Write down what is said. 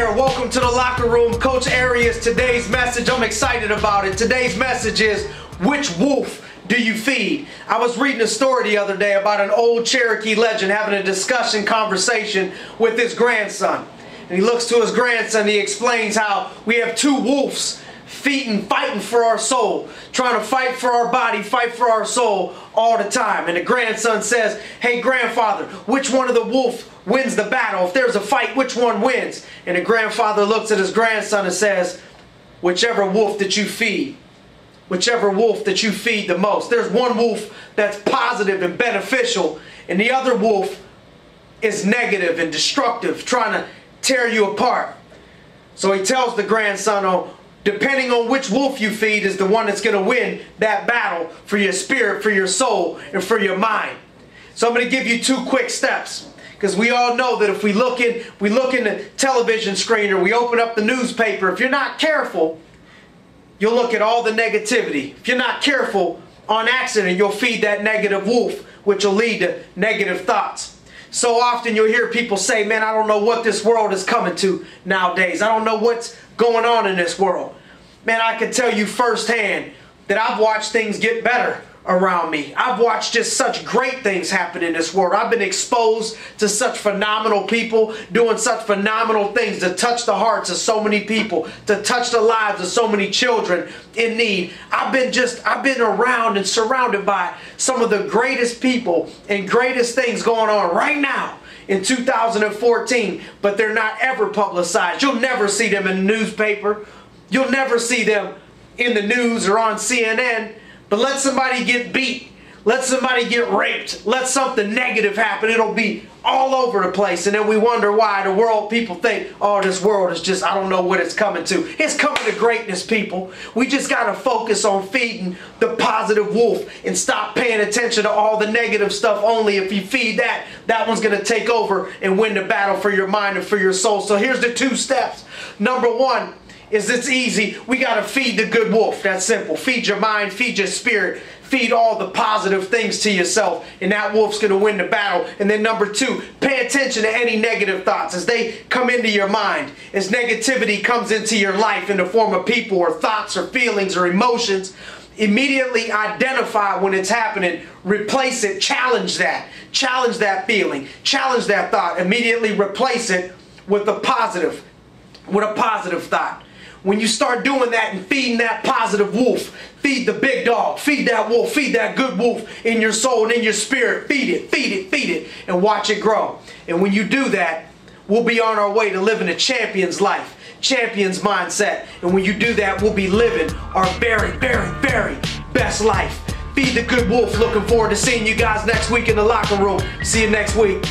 there, welcome to the locker room. Coach Arias, today's message, I'm excited about it. Today's message is, which wolf do you feed? I was reading a story the other day about an old Cherokee legend having a conversation with his grandson. And he looks to his grandson, he explains how we have two wolves fighting for our soul, trying to fight for our body, fight for our soul all the time. And the grandson says, hey grandfather, which one of the wolves wins the battle? If there's a fight, which one wins? And the grandfather looks at his grandson and says, whichever wolf that you feed. Whichever wolf that you feed the most. There's one wolf that's positive and beneficial, and the other wolf is negative and destructive, trying to tear you apart. So he tells the grandson, oh, depending on which wolf you feed is the one that's going to win that battle for your spirit, for your soul, and for your mind. So I'm going to give you two quick steps. Because we all know that if we look in the television screen or we open up the newspaper, if you're not careful, you'll look at all the negativity. If you're not careful, on accident, you'll feed that negative wolf, which will lead to negative thoughts. So often you'll hear people say, man, I don't know what this world is coming to nowadays. I don't know what's going on in this world. Man, I can tell you firsthand that I've watched things get better around me. I've watched just such great things happen in this world. I've been exposed to such phenomenal people doing such phenomenal things to touch the hearts of so many people, to touch the lives of so many children in need. I've been around and surrounded by some of the greatest people and greatest things going on right now in 2014, but they're not ever publicized. You'll never see them in the newspaper. You'll never see them in the news or on CNN. But let somebody get beat, let somebody get raped, let something negative happen, it'll be all over the place. And then we wonder why people think, oh, this world is just, I don't know what it's coming to. It's coming to greatness, people. We just got to focus on feeding the positive wolf and stop paying attention to all the negative stuff. Only if you feed that, that one's going to take over and win the battle for your mind and for your soul. So here's the two steps. Number one, it's easy. We got to feed the good wolf. That's simple. Feed your mind, feed your spirit, feed all the positive things to yourself, and that wolf's going to win the battle. And then number two, pay attention to any negative thoughts as they come into your mind. As negativity comes into your life in the form of people or thoughts or feelings or emotions, immediately identify when it's happening, replace it, challenge that feeling, challenge that thought, immediately replace it with a positive thought. When you start doing that and feeding that positive wolf, feed the big dog, feed that wolf, feed that good wolf in your soul and in your spirit. Feed it, feed it, feed it, and watch it grow. And when you do that, we'll be on our way to living a champion's life, champion's mindset. And when you do that, we'll be living our very, very, very best life. Feed the good wolf. Looking forward to seeing you guys next week in the locker room. See you next week.